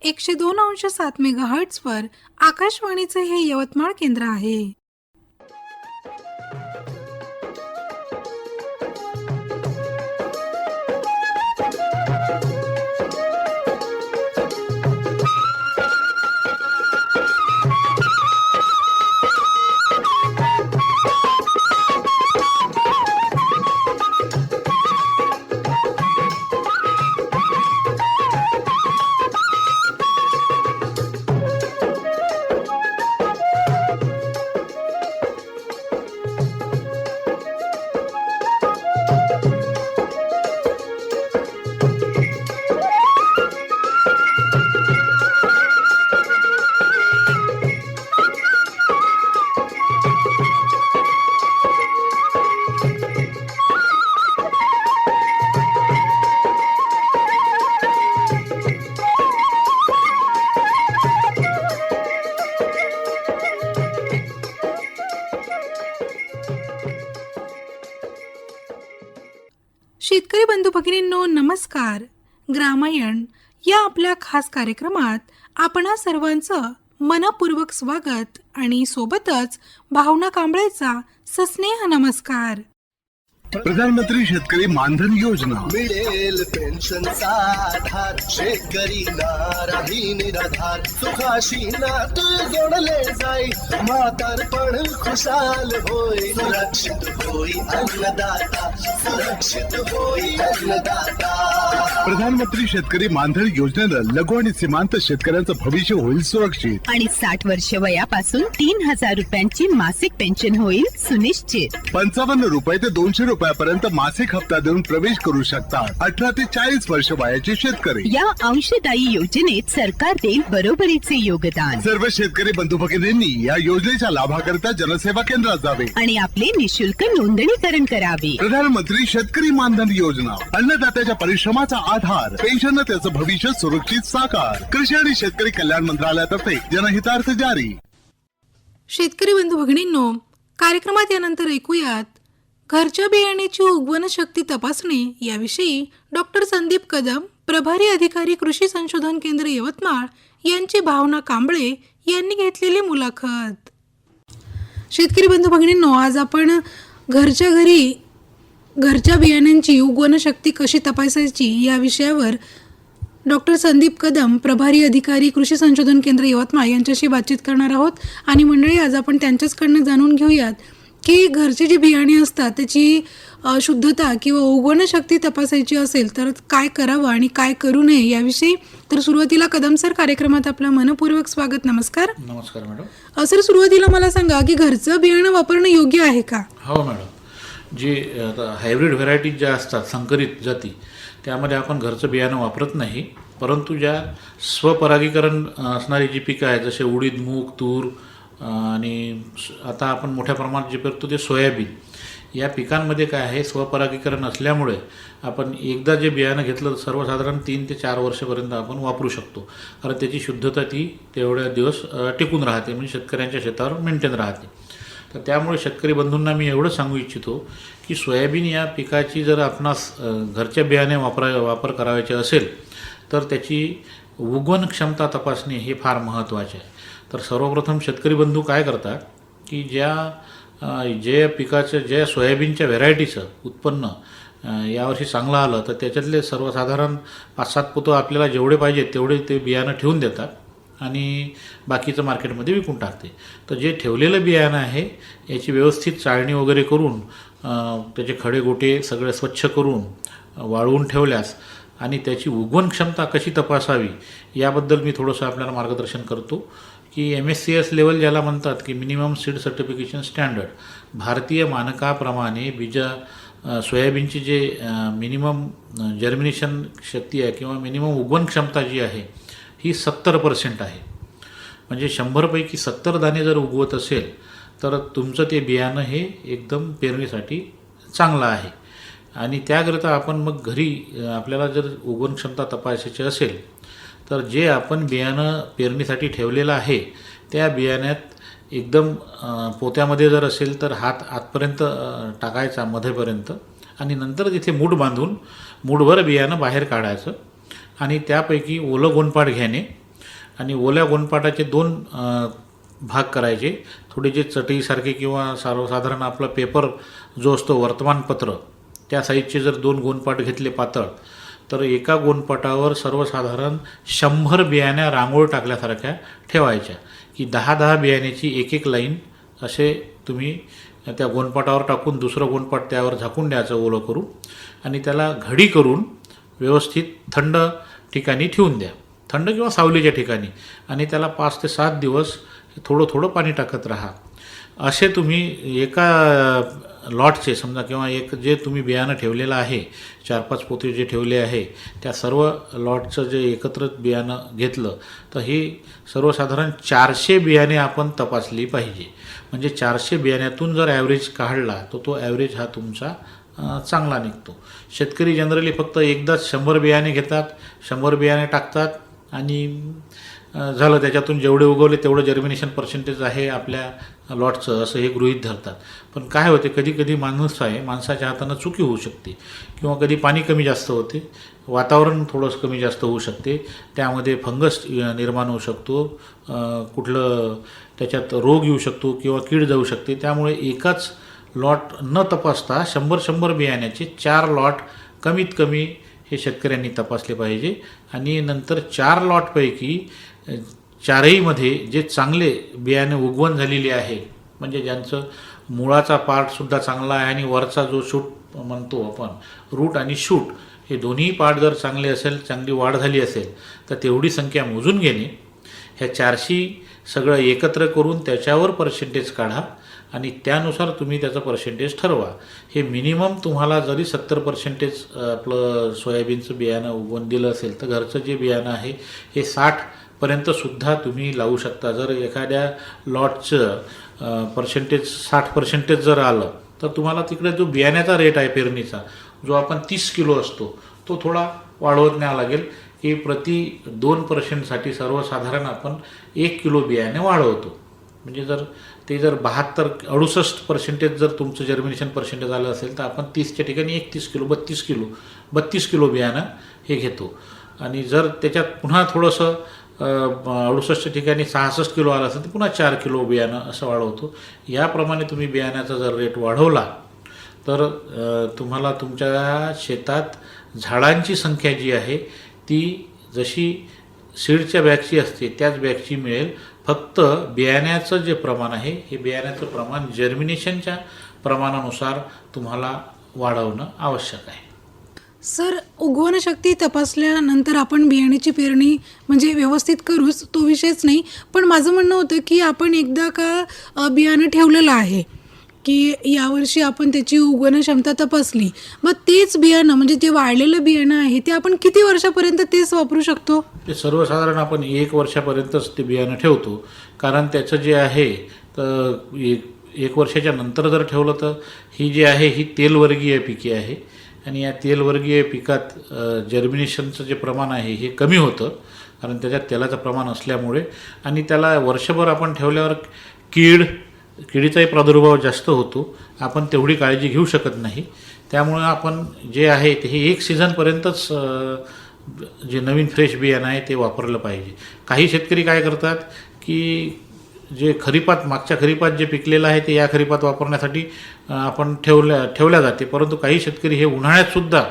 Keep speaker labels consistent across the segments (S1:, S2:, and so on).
S1: 102.7 मेगाहर्ट्झवर आकाशवाणीचे हे यवतमाळ केंद्र आहे. शेतकरी बंधू भगिनींनो, नमस्कार. ग्रामायण या आपल्या खास कार्यक्रमात आपणा सर्वांचं मनपूर्वक स्वागत आणि सोबतच भावना कांबळेचा सस्नेह नमस्कार.
S2: प्रधानमंत्री शेतकरी मानधन योजना
S3: मिळेल पेन्शनचा आधार, शेतकरी नाराही निराधार, सुखाशी नात जोडले जाई, म्हातारपण खुशाल होई, सुरक्षित होई अन्नदाता, सुरक्षित होई अन्नदाता.
S2: प्रधानमंत्री शेतकरी मानधन योजनेनं लघु आणि सीमांत शेतकऱ्यांचं भविष्य होईल सुरक्षित.
S4: आणि 60 वर्ष वयापासून 3,000 रुपयांची मासिक पेन्शन होईल सुनिश्चित.
S2: 55 रुपये ते 200 रुपयापर्यंत मासिक हप्ता देऊन प्रवेश करू शकतात 18 ते 40 वर्ष वयाचे शेतकरी.
S4: या अंशदायी योजनेत सरकार देईल बरोबरीचे योगदान.
S2: सर्व शेतकरी बंधू भगिनींनी या योजनेच्या लाभाकरिता जनसेवा केंद्रात जावे
S4: आणि आपले निशुल्क नोंदणीकरण करावे.
S2: प्रधानमंत्री शेतकरी मानधन योजना, अन्नदात्याच्या परिश्रमाचा आधार, पेन्शन त्याचं भविष्य सुरक्षित साकार. कृषी आणि शेतकरी कल्याण मंत्रालयातर्फे जनहितार्थ जारी.
S1: शेतकरी बंधू भगिनींनो, कार्यक्रमात यानंतर ऐकूयात घरच्या बियाण्याची उगवण शक्ती तपासणी याविषयी डॉक्टर संदीप कदम, प्रभारी अधिकारी कृषी संशोधन केंद्र यवतमाळ यांची भावना कांबळे यांनी घेतलेली मुलाखत. शेतकरी बंधू भगिनींनो, आज आपण घरच्या घरी घरच्या बियाण्यांची उगवण शक्ती कशी तपासायची या विषयावर डॉक्टर संदीप कदम, प्रभारी अधिकारी कृषी संशोधन केंद्र यवतमाळ यांच्याशी बातचीत करणार आहोत. आणि मंडळी, आज आपण त्यांच्याचकडनं जाणून घेऊयात की घरची जी बियाणे असतात त्याची शुद्धता किंवा उगवण शक्ती तपासायची असेल तर काय करावं आणि काय करू नये याविषयी. तर सुरुवातीला कदम सर, कार्यक्रमात आपलं मनपूर्वक स्वागत. नमस्कार.
S5: नमस्कार मॅडम.
S1: सर, सुरुवातीला मला सांगा की घरचं बियाणं वापरणं योग्य आहे का?
S5: हो मॅडम. जे हायब्रिड व्हरायटीज ज्या असतात, संकरित जाती, त्यामध्ये आपण घरचं बियाणं वापरत नाही. परंतु ज्या स्वपरागीकरण असणारी जी पिकं आहेत, जसे उडीद, मूग, तूर आणि आता आपण मोठ्या प्रमाणात जे करतो ते सोयाबीन, या पिकांमध्ये काय आहे, स्वपरागीकरण असल्यामुळे आपण एकदा जे बियाणं घेतलं तर सर्वसाधारण 3 ते 4 वर्षापर्यंत आपण वापरू शकतो. कारण त्याची शुद्धता ती तेवढ्या दिवस टिकून राहते, म्हणजे शेतकऱ्यांच्या शेतावर मेंटेन राहते. तर त्यामुळे शेतकरी बंधूंना मी एवढं सांगू इच्छितो की सोयाबीन या पिकाची जर आपणास घरच्या बियाणे वापर करायचे असेल तर त्याची उगवण क्षमता तपासणे हे फार महत्त्वाचे आहे. तर सर्वप्रथम शेतकरी बंधू काय करतात की जे पिकाचं, ज्या सोयाबीनच्या व्हेरायटीचं उत्पन्न यावर्षी चांगलं आलं तर त्याच्यातले सर्वसाधारण 5-7 पोतं आपल्याला जेवढे पाहिजे तेवढे ते बियाणं ठेवून देतात आणि बाकीचं मार्केटमध्ये विकून टाकते. तर जे ठेवलेलं बियाणं आहे याची व्यवस्थित चाळणी वगैरे करून त्याचे खडे गोटे सगळे स्वच्छ करून वाळवून ठेवल्यास आणि त्याची उगवण क्षमता कशी तपासावी याबद्दल मी थोडंसं आपल्याला मार्गदर्शन करतो. की MSCS लेवल ज्याला म्हणतात की मिनिमम सीड सर्टिफिकेशन स्टँडर्ड, भारतीय मानकाप्रमाणे सोयाबीनची जे मिनिमम जर्मिनेशन शक्ती आहे किंवा मिनिमम उगवण क्षमता जी आहे ही 70% आहे. म्हणजे 100पैकी 70 दाणे जर उगवत असेल तर तुमचं ते बियाणं हे एकदम पेरणीसाठी चांगलं आहे. आणि त्याकरिता आपण मग घरी आपल्याला जर उगवण क्षमता तपासायची असेल तर जे आपण बियाणं पेरणीसाठी ठेवलेलं आहे त्या बियाण्यात एकदम पोत्यामध्ये जर असेल तर हात आतपर्यंत टाकायचा, मध्येपर्यंत, आणि नंतर तिथे मूठ बांधून मूठभर बियाणं बाहेर काढायचं आणि त्यापैकी ओलं गोणपाट घेणे आणि ओल्या गोनपाटाचे 2 भाग करायचे. थोडे जे चटईसारखे किंवा सर्वसाधारण आपला पेपर जो असतो वर्तमानपत्र त्या साईजचे जर 2 गोनपाट घेतले पातळ, तर एका गोनपाटावर सर्वसाधारण 100 बियाण्या रांगोळ टाकल्यासारख्या ठेवायच्या, की 10-10 बियाण्याची एक लाईन असे तुम्ही त्या गोनपाटावर टाकून दुसरं गोनपाट त्यावर झाकून द्यायचं ओलं करून, आणि त्याला घडी करून व्यवस्थित थंड ठिकाणी ठेवून द्या, थंड किंवा सावलीच्या ठिकाणी, आणि त्याला 5 ते 7 दिवस थोडं थोडं पाणी टाकत राहा. असे तुम्ही एका लॉटचे समजा किंवा एक जे तुम्ही बियाणं ठेवलेलं आहे 4-5 पोते जे ठेवले आहे त्या सर्व लॉटचं जे एकत्र बियाणं घेतलं तर हे सर्वसाधारण 400 बियाणे आपण तपासली पाहिजे. म्हणजे 400 बियाण्यातून जर ॲव्हरेज काढला तर तो ॲव्हरेज हा तुमचा चांगला निघतो. शेतकरी जनरली फक्त एकदाच 100 बियाणे घेतात, 100 बियाणे टाकतात आणि झालं, त्याच्यातून जेवढे उगवले तेवढं जर्मिनेशन पर्सेंटेज आहे आपल्या लॉटचं असं हे गृहीत धरतात. पण काय होते, कधी कधी माणसाच्या हातानं चुकी होऊ शकते, किंवा कधी पाणी कमी जास्त होते, वातावरण थोडंसं कमी जास्त होऊ शकते, त्यामध्ये फंगस निर्माण होऊ शकतो, कुठलं त्याच्यात रोग येऊ शकतो किंवा कीड जाऊ शकते. त्यामुळे एकाच लॉट न तपासता 100 बियाण्याचे 4 लॉट कमीत कमी हे शेतकऱ्यांनी तपासले पाहिजे. आणि नंतर 4 लॉटपैकी 4हीमध्ये जे चांगले बियाणे उगवण झालेली आहे, म्हणजे ज्यांचं मुळाचा पार्टसुद्धा चांगला आहे आणि वरचा जो शूट म्हणतो आपण रूट आणि शूट हे दोन्ही पार्ट जर चांगले असेल, चांगली वाढ झाली असेल तर तेवढी संख्या मोजून घेणे, ह्या 400 सगळं एकत्र करून त्याच्यावर पर्सेंटेज काढा आणि त्यानुसार तुम्ही त्याचं पर्सेंटेज ठरवा. हे मिनिमम तुम्हाला जरी 70% आपलं सोयाबीनचं बियाणं उगवून दिलं असेल तर घरचं जे बियाणं आहे हे 60पर्यंतसुद्धा तुम्ही लावू शकता. जर एखाद्या लॉटचं पर्सेंटेज 60% जर आलं तर तुम्हाला तिकडे जो बियाण्याचा रेट आहे पेरणीचा, जो आपण 30 किलो असतो, तो थोडा वाढवत न्यावा लागेल, की प्रति 2%साठी सर्वसाधारण आपण 1 किलो बियाणे वाढवतो. म्हणजे जर 68% जर तुमचं जर्मिनेशन पर्सेंटेज आलं असेल तर आपण 30च्या ठिकाणी 31 किलो 32 किलो बियाणं हे घेतो. आणि जर त्याच्यात पुन्हा थोडंसं 68च्या ठिकाणी 66 किलो आलं असेल तर पुन्हा 4 किलो बियाणं असं वाढवतो. याप्रमाणे तुम्ही बियाण्याचा जर रेट वाढवला तर तुम्हाला तुमच्या शेतात झाडांची संख्या जी आहे ती जशी सीडच्या बॅगची असते त्याच बॅगची मिळेल. फक्त बियाण्याचं जे प्रमाण आहे हे बियाण्याचं प्रमाण जर्मिनेशनच्या प्रमाणानुसार तुम्हाला वाढवणं आवश्यक आहे.
S1: सर, उगवण शक्ती तपासल्यानंतर आपण बियाण्याची पेरणी म्हणजे व्यवस्थित करूच, तो विषयच नाही. पण माझं म्हणणं होतं की आपण एकदा का बियाणं ठेवलेलं आहे की यावर्षी आपण त्याची उगवण क्षमता तपासली, मग तेच बियाणं म्हणजे जे वाढलेलं बियाणं आहे ते आपण किती वर्षापर्यंत तेच वापरू शकतो?
S5: ते सर्वसाधारण आपण 1 वर्षापर्यंतच ते बियाणं ठेवतो. कारण त्याचं जे आहे तर 1 वर्षाच्या नंतर जर ठेवलं तर ही जी आहे ही तेलवर्गीय पिके आहे आणि या तेलवर्गीय पिकात जर्मिनेशनचं जे प्रमाण आहे हे कमी होतं, कारण त्याच्यात तेलाचं प्रमाण असल्यामुळे. आणि त्याला वर्षभर आपण ठेवल्यावर किडीचाही प्रादुर्भाव जास्त होतो, आपण तेवढी काळजी घेऊ शकत नाही. त्यामुळे आपण जे आहे ते हे 1 सीझनपर्यंतच जे नवीन फ्रेश बियाणं आहे ते वापरलं पाहिजे. काही शेतकरी काय करतात की जे मागच्या खरीपात जे पिकलेलं आहे ते या खरीपात वापरण्यासाठी आपण ठेवल्या जाते, परंतु काही शेतकरी हे उन्हाळ्यातसुद्धा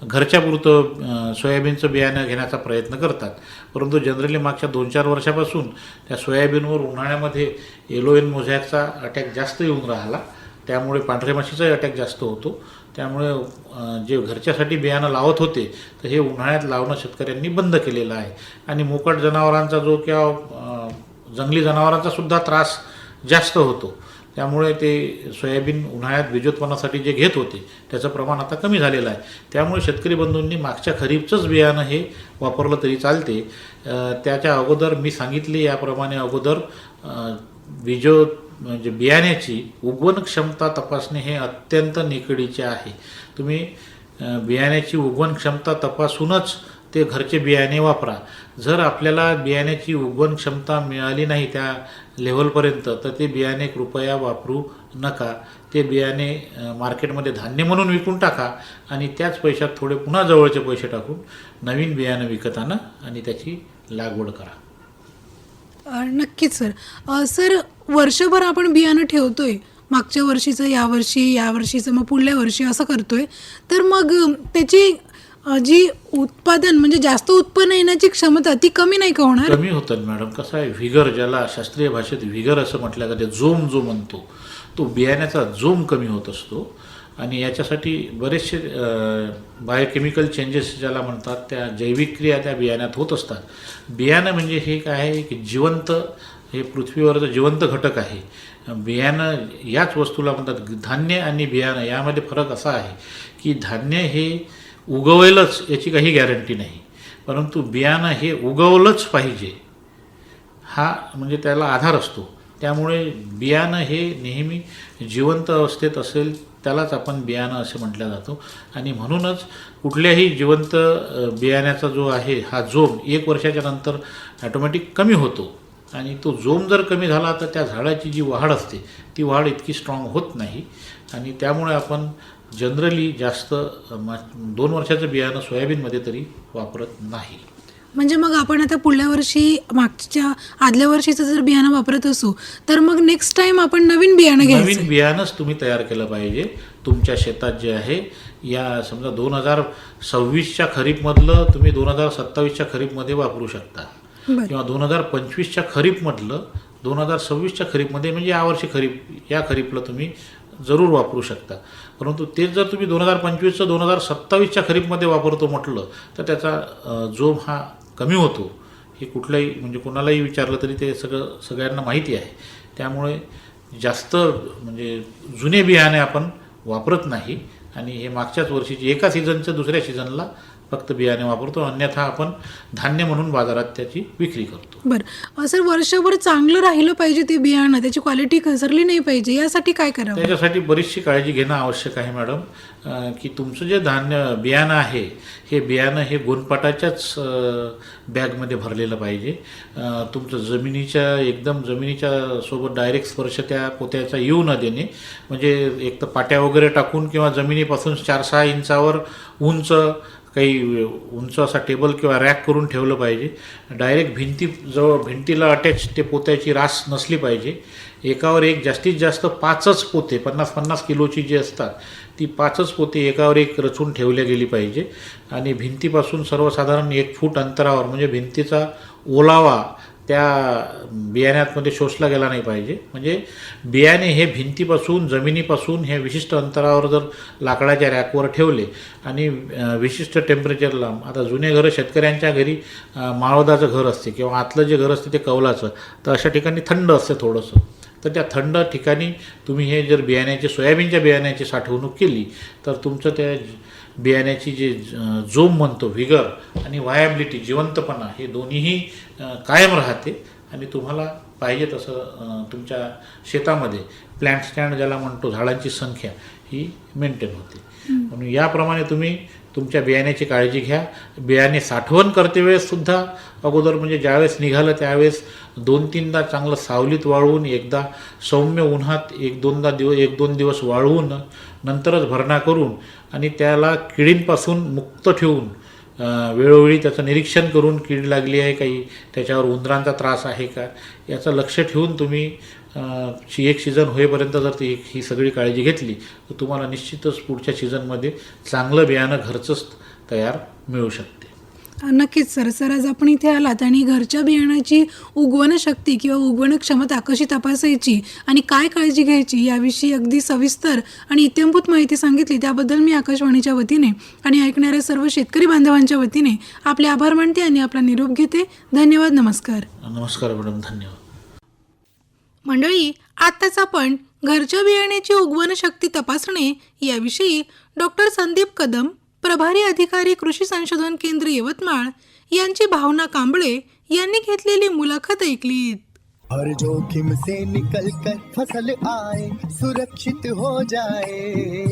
S5: घरच्या पुरतं सोयाबीनचं बियाणं घेण्याचा प्रयत्न करतात. परंतु जनरली मागच्या 2-4 वर्षापासून त्या सोयाबीनवर उन्हाळ्यामध्ये येलो इन मोझॅकचा अटॅक जास्त येऊन राहिला, त्यामुळे पांढऱ्या माशीचाही अटॅक जास्त होतो. त्यामुळे जे घरच्यासाठी बियाणं लावत होते तर हे उन्हाळ्यात लावणं शेतकऱ्यांनी बंद केलेलं आहे. आणि मोकाट जनावरांचा जो किंवा जंगली जनावरांचासुद्धा त्रास जास्त होतो. त्यामुळे ते सोयाबीन उन्हाळ्यात बीजोत्पन्नासाठी जे घेत होते त्याचं प्रमाण आता कमी झालेलं आहे. त्यामुळे शेतकरी बंधूंनी मागच्या खरीपचंच बियाणं हे वापरलं तरी चालते. त्याच्या अगोदर मी सांगितले याप्रमाणे अगोदर म्हणजे बियाण्याची उगवण क्षमता तपासणे हे अत्यंत निकडीचे आहे. तुम्ही बियाण्याची उगवण क्षमता तपासूनच ते घरचे बियाणे वापरा. जर आपल्याला बियाण्याची उगवण क्षमता मिळाली नाही त्या लेव्हलपर्यंत तर ते बियाणे कृपया वापरू नका. ते बियाणे मार्केटमध्ये धान्य म्हणून विकून टाका आणि त्याच पैशात थोडे पुन्हा जवळचे पैसे टाकून नवीन बियाणं विकत आणा आणि त्याची लागवड करा.
S1: नक्कीच सर. सर, वर्षभर आपण बियाणं ठेवतोय, मागच्या वर्षीचं यावर्षीचं मग पुढल्या वर्षी असं करतोय, तर मग त्याची जी उत्पादन म्हणजे जास्त उत्पन्न येण्याची क्षमता ती कमी नाही का होणार?
S5: कमी होतात मॅडम. कसं आहे, व्हिगर, ज्याला शास्त्रीय भाषेत व्हिगर असं म्हटलं जाते, जोम जो म्हणतो, तो बियाण्याचा जोम कमी होत असतो. आणि याच्यासाठी बरेचसे बायोकेमिकल चेंजेस ज्याला म्हणतात, त्या जैविक क्रिया त्या बियाण्यात होत असतात. बियाणं म्हणजे हे काय आहे की जिवंत, हे पृथ्वीवरचं जिवंत घटक आहे. बियाणं याच वस्तूला म्हणतात. धान्य आणि बियाणं यामध्ये फरक असा आहे की धान्य हे उगवेलच याची काही गॅरंटी नाही, परंतु बियाणं हे उगवलंच पाहिजे हा म्हणजे त्याला आधार असतो. त्यामुळे बियाणं हे नेहमी जिवंत अवस्थेत असेल त्यालाच आपण बियाणं असे म्हटलं जातो. आणि म्हणूनच कुठल्याही जिवंत बियाण्याचा जो आहे हा जोम 1 वर्षाच्या नंतर ॲटोमॅटिक कमी होतो. आणि तो जोम जर कमी झाला तर त्या झाडाची जी वाढ असते ती वाढ इतकी स्ट्रॉंग होत नाही. आणि त्यामुळे आपण जनरली जास्त 2 वर्षाचं बियाणं सोयाबीनमध्ये तरी वापरत नाही.
S1: म्हणजे मग आपण आता पुढल्या वर्षी मागच्या आदल्या वर्षीचं जर बियाणं वापरत असू तर मग नेक्स्ट टाइम आपण नवीन बियाणं घ्यायचं.
S5: नवीन बियाणंच तुम्ही तयार केलं पाहिजे तुमच्या शेतात जे आहे. या समजा 2026च्या खरीपमधलं तुम्ही 2027च्या खरीपमध्ये वापरू शकता, किंवा 2025च्या खरीपमधलं 2026च्या खरीपमध्ये, म्हणजे यावर्षी या खरीपला तुम्ही जरूर वापरू शकता. परंतु तेच जर तुम्ही 2025चं 2027च्या खरीपमध्ये वापरतो म्हटलं तर त्याचा जोम हा कमी होतो. हे कुठल्याही म्हणजे कोणालाही विचारलं तरी ते सगळ्यांना माहिती आहे. त्यामुळे जास्त म्हणजे जुने बियाणे आपण वापरत नाही. आणि हे मागच्याच वर्षीची एका सीझनचं दुसऱ्या सीझनला फक्त बियाणे वापरतो, अन्यथा आपण धान्य म्हणून बाजारात त्याची विक्री करतो.
S1: बरं सर, वर्षभर चांगलं राहिलं पाहिजे ते बियाणं, त्याची क्वालिटी घसरली नाही पाहिजे, यासाठी काय करावं?
S5: त्याच्यासाठी बरीचशी काळजी घेणं आवश्यक आहे मॅडम. की तुमचं जे बियाणं आहे हे बियाणं हे गोनपाटाच्याच बॅगमध्ये भरलेलं पाहिजे. तुमचं जमिनीच्या सोबत डायरेक्ट स्पर्श त्या पोत्याचा येऊ न देणे. म्हणजे एक तर पाट्या वगैरे टाकून किंवा जमिनीपासून 4-6 इंचावर उंच असा टेबल किंवा रॅक करून ठेवलं पाहिजे. डायरेक्ट भिंतीला अटॅच ते पोत्याची रास नसली पाहिजे. एकावर एक जास्तीत जास्त 5च पोते 50-50 किलोची जी असतात ती 5च पोते एकावर एक रचून ठेवल्या गेली पाहिजे. आणि भिंतीपासून सर्वसाधारण 1 फूट अंतरावर, म्हणजे भिंतीचा ओलावा त्या बियाण्यामध्ये शोषला गेला नाही पाहिजे. म्हणजे बियाणे हे भिंतीपासून जमिनीपासून हे विशिष्ट अंतरावर जर लाकडाच्या रॅकवर ठेवले आणि विशिष्ट टेम्परेचरला, आता जुने घरं शेतकऱ्यांच्या घरी माळवदाचं घर असते किंवा आतलं जे घर असते ते कौलाचं, तर अशा ठिकाणी थंड असते थोडंसं. तर त्या थंड ठिकाणी तुम्ही हे जर सोयाबीनच्या बियाण्याची साठवणूक केली तर तुमचं त्या बियाण्याची जे जोम म्हणतो, व्हिगर आणि व्हायबिलिटी, जिवंतपणा, हे दोन्हीही कायम राहते. आणि तुम्हाला पाहिजे तसं तुमच्या शेतामध्ये प्लॅन्ट स्टँड ज्याला म्हणतो, झाडांची संख्या ही मेंटेन होते. म्हणून याप्रमाणे तुम्ही तुमच्या बियाण्याची काळजी घ्या. बियाणे साठवण करते वेळेससुद्धा अगोदर म्हणजे ज्यावेळेस निघालं त्यावेळेस 2-3दा चांगलं सावलीत वाळवून, एकदा सौम्य उन्हात 1-2 दिवस वाळवून नंतरच भरणा करून आणि त्याला किडींपासून मुक्त ठेवून वेळोवेळी त्याचं निरीक्षण करून कीड लागली आहे काही, त्याच्यावर उंदरांचा त्रास आहे का, याचं लक्ष ठेवून तुम्ही 1 सीझन होईपर्यंत जर ही सगळी काळजी घेतली तर तुम्हाला निश्चितच पुढच्या सीझनमध्ये चांगलं बियाणं घरचंच तयार मिळू शकते.
S1: नक्कीच सर, आज आपण इथे आलात आणि घरच्या बियाणाची उगवण शक्ती किंवा उगवण क्षमता कशी तपासायची आणि काय काळजी घ्यायची याविषयी अगदी सविस्तर आणि इत्थंभूत माहिती सांगितली. त्याबद्दल मी आकाशवाणीच्या वतीने आणि ऐकणाऱ्या सर्व शेतकरी बांधवांच्या वतीने आपले आभार मानते आणि आपला निरोप घेते. धन्यवाद. नमस्कार.
S5: नमस्कार मॅडम, धन्यवाद.
S1: मंडळी, आत्ताच आपण घरच्या बियाण्याची उगवण शक्ती तपासणे याविषयी डॉक्टर संदीप कदम, प्रभारी अधिकारी कृषी संशोधन केंद्र यवतमाळ यांची भावना कांबळे यांनी घेतलेली मुलाखत ऐकलीत.
S3: हर जोखिम से निकल कर फसल आए, सुरक्षित हो जाए.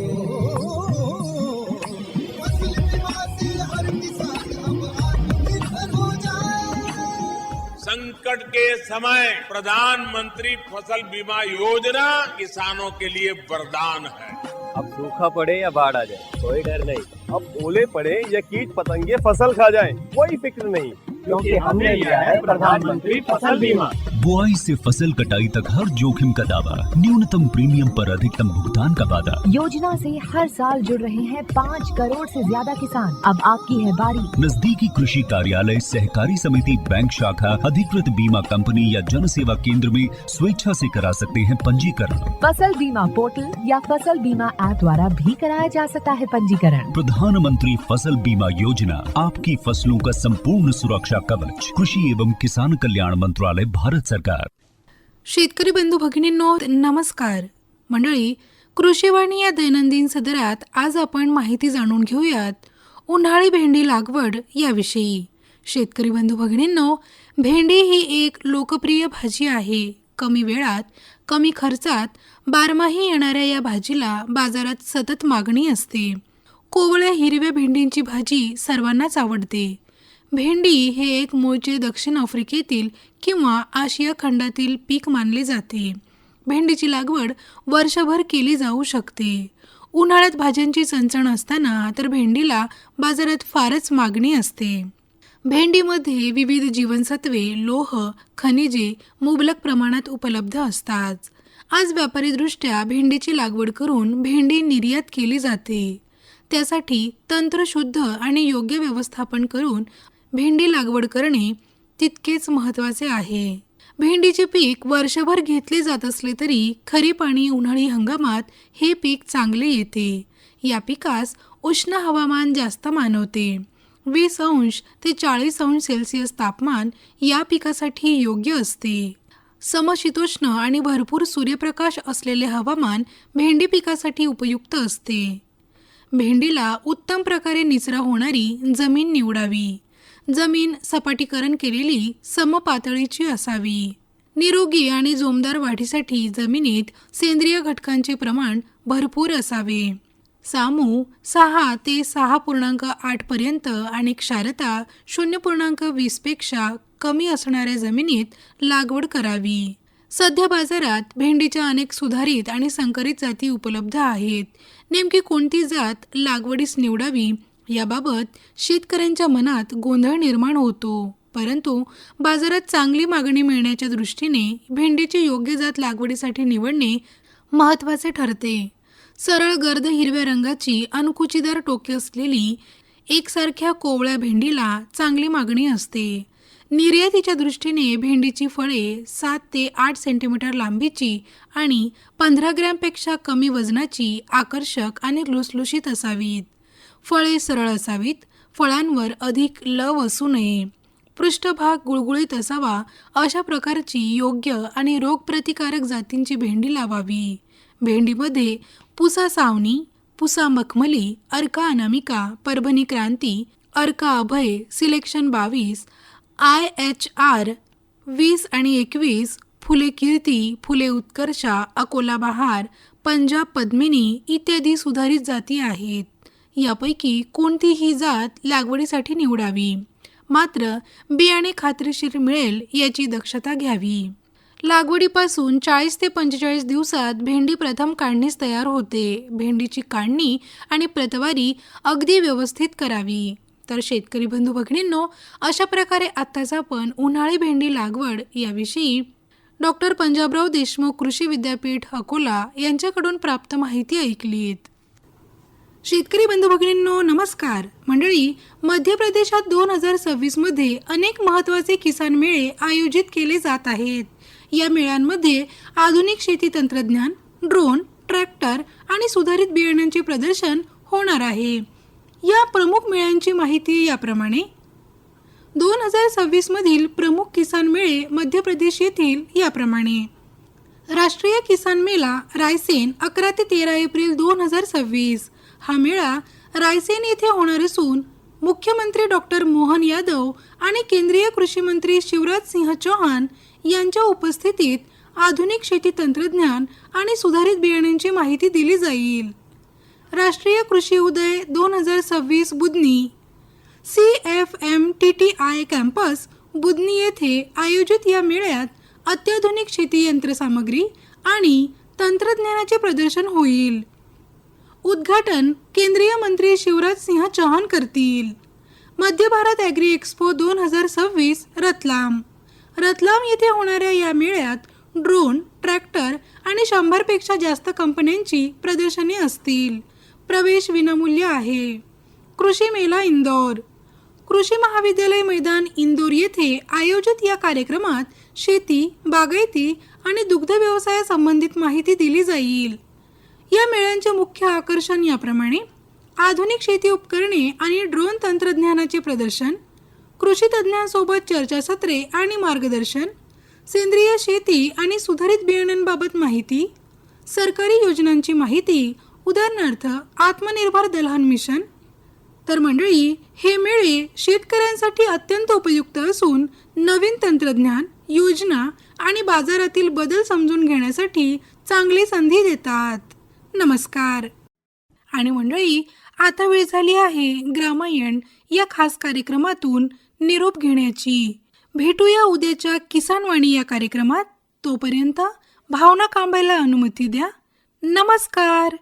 S3: फसल बीमा से हर किसान अब आत्मनिर्भर हो जाए.
S6: संकट के समय प्रधानमंत्री फसल बीमा योजना किसानों के लिए वरदान है.
S7: अब सूखा पड़े या बाढ़ आ जाए कोई डर नहीं. अब ओले पड़े या कीट पतंगे फसल खा जाए कोई फिक्र नहीं. क्योंकि हमने लिया है प्रधानमंत्री फसल बीमा।
S8: बुआई से फसल कटाई तक हर जोखिम का दावा, न्यूनतम प्रीमियम पर अधिकतम भुगतान का वादा।
S9: योजना से हर साल जुड़ रहे हैं 5 करोड़ से ज्यादा किसान। अब आपकी है बारी।
S8: नजदीकी कृषि कार्यालय, सहकारी समिति, बैंक शाखा, अधिकृत बीमा कंपनी या जन सेवा केंद्र में स्वेच्छा से करा सकते हैं पंजीकरण।
S9: फसल बीमा पोर्टल या फसल बीमा ऐप द्वारा भी कराया जा सकता है पंजीकरण।
S8: प्रधानमंत्री फसल बीमा योजना, आपकी फसलों का संपूर्ण सुरक्षा कवच। कृषि एवं किसान कल्याण मंत्रालय, भारत सरकार।
S1: शेतकरी बंधू भगिनींनो नमस्कार. मंडळी, कृषीवाणी या दैनंदिन सदरात आज आपण माहिती जाणून घेऊयात उन्हाळी भेंडी लागवड याविषयी. शेतकरी बंधू भगिनींनो, भेंडी ही एक लोकप्रिय भाजी आहे. कमी वेळात कमी खर्चात बारमाही येणाऱ्या या भाजीला बाजारात सतत मागणी असते. कोवळ्या हिरव्या भेंडींची भाजी सर्वांनाच आवडते. भेंडी हे एक मूळचे दक्षिण आफ्रिकेतील किंवा आशिया खंडातील पीक मानले जाते. भेंडीची लागवड वर्षभर केली जाऊ शकते. उन्हाळ्यात भाज्यांची चणचण असताना तर भेंडीला बाजारात फारच मागणी असते. भेंडीमध्ये विविध जीवनसत्वे, लोह, खनिजे मुबलक प्रमाणात उपलब्ध असतात. आज व्यापारीदृष्ट्या भेंडीची लागवड करून भेंडी निर्यात केली जाते. त्यासाठी तंत्रशुद्ध आणि योग्य व्यवस्थापन करून भेंडी लागवड करणे तितकेच महत्त्वाचे आहे. भेंडीचे पीक वर्षभर घेतले जात असले तरी खरीप आणि उन्हाळी हंगामात हे पीक चांगले येते. या पिकास उष्ण हवामान जास्त मानवते. 20 अंश ते 40 अंश सेल्सिअस तापमान या पिकासाठी योग्य असते. समशीतोष्ण आणि भरपूर सूर्यप्रकाश असलेले हवामान भेंडी पिकासाठी उपयुक्त असते. भेंडीला उत्तम प्रकारे निचरा होणारी जमीन निवडावी. जमीन सपाटीकरण केलेली समपातळीची असावी. निरोगी आणि जोमदार वाढीसाठी जमिनीत सेंद्रिय घटकांचे प्रमाण भरपूर असावे. सामू 6 ते 6.8 पर्यंत आणि क्षारता 0.20 पेक्षा कमी असणाऱ्या जमिनीत लागवड करावी. सध्या बाजारात भेंडीच्या अनेक सुधारित आणि संकरित जाती उपलब्ध आहेत. नेमकी कोणती जात लागवडीस निवडावी याबाबत शेतकऱ्यांच्या मनात गोंधळ निर्माण होतो. परंतु बाजारात चांगली मागणी मिळण्याच्या दृष्टीने भेंडीची योग्य जात लागवडीसाठी निवडणे महत्त्वाचे ठरते. सरळ गर्द हिरव्या रंगाची अनुकुचीदार टोके असलेली एकसारख्या कोवळ्या भेंडीला चांगली मागणी असते. निर्यातीच्या दृष्टीने भेंडीची फळे 7 ते 8 सेंटीमीटर लांबीची आणि 15 ग्रॅमपेक्षा कमी वजनाची, आकर्षक आणि लुसलुशीत असावीत. फळे सरळ असावीत. फळांवर अधिक लव असू नये. पृष्ठभाग गुळगुळीत असावा. अशा प्रकारची योग्य आणि रोगप्रतिकारक जातींची भेंडी लावावी. भेंडीमध्ये पुसा सावनी, पुसा मखमली, अर्का अनामिका, परभणी क्रांती, अर्का अभय, सिलेक्शन 22, IHR 20 आणि 21, फुले कीर्ती, फुले उत्कर्षा, अकोला बहार, पंजाब पद्मिनी इत्यादी सुधारित जाती आहेत. यापैकी कोणतीही जात लागवडीसाठी निवडावी. मात्र बियाणे खात्रीशीर मिळेल याची दक्षता घ्यावी. लागवडीपासून 40 ते 45 दिवसात भेंडी प्रथम काढणीस तयार होते. भेंडीची काढणी आणि प्रतवारी अगदी व्यवस्थित करावी. तर शेतकरी बंधू भगिनींनो, अशा प्रकारे आत्ताच आपण उन्हाळी भेंडी लागवड याविषयी डॉक्टर पंजाबराव देशमुख कृषी विद्यापीठ अकोला यांच्याकडून प्राप्त माहिती ऐकलीत. शेतकरी बंधू भगिनींनो नमस्कार. मंडळी, मध्य प्रदेशात 2026 मध्ये अनेक महत्त्वाचे किसान मेळे आयोजित केले जात आहेत. या मेळ्यांमध्ये आधुनिक शेती तंत्रज्ञान, ड्रोन, ट्रॅक्टर आणि सुधारित बियाण्यांचे प्रदर्शन होणार आहे. या प्रमुख मेळ्यांची माहिती याप्रमाणे. 2026 मधील प्रमुख किसान मेळे मध्य प्रदेश येथील याप्रमाणे. राष्ट्रीय किसान मेळा रायसेन 11 ते 13 एप्रिल 2026. हा मेळा रायसेन येथे होणार असून मुख्यमंत्री डॉक्टर मोहन यादव आणि केंद्रीय कृषी मंत्री शिवराज सिंह चौहान यांच्या उपस्थितीत आधुनिक शेती तंत्रज्ञान आणि सुधारित बियाण्यांची माहिती दिली जाईल. राष्ट्रीय कृषी उदय 2026 बुधनी CFMTTI कॅम्पस बुधनी येथे आयोजित या मेळ्यात अत्याधुनिक शेती यंत्रसामग्री आणि तंत्रज्ञानाचे प्रदर्शन होईल. उद्घाटन केंद्रीय मंत्री शिवराज सिंह चौहान करतील. मध्य भारत ॲग्री एक्स्पो 2026 रतलाम येथे होणाऱ्या या मेळ्यात ड्रोन, ट्रॅक्टर आणि 100पेक्षा जास्त कंपन्यांची प्रदर्शने असतील. प्रवेश विनामूल्य आहे. कृषी मेला इंदोर. कृषी महाविद्यालय मैदान इंदोर येथे आयोजित या कार्यक्रमात शेती, बागायती आणि दुग्ध व्यवसायासंबंधित माहिती दिली जाईल. या मेळ्यांचे मुख्य आकर्षण याप्रमाणे: आधुनिक शेती उपकरणे आणि ड्रोन तंत्रज्ञानाचे प्रदर्शन, कृषी तज्ज्ञांसोबत चर्चासत्रे आणि मार्गदर्शन, सेंद्रिय शेती आणि सुधारित बियाण्यांबाबत माहिती, सरकारी योजनांची माहिती, उदाहरणार्थ आत्मनिर्भर दलहन मिशन. तर मंडळी, हे मेळे शेतकऱ्यांसाठी अत्यंत उपयुक्त असून नवीन तंत्रज्ञान, योजना आणि बाजारातील बदल समजून घेण्यासाठी चांगली संधी देतात. नमस्कार. आणि मंडळी, आता वेळ झाली आहे ग्रामायण या खास कार्यक्रमातून निरोप घेण्याची. भेटूया उद्याच्या किसान वाणी या कार्यक्रमात. तोपर्यंत भावना कांबायला अनुमती द्या. नमस्कार.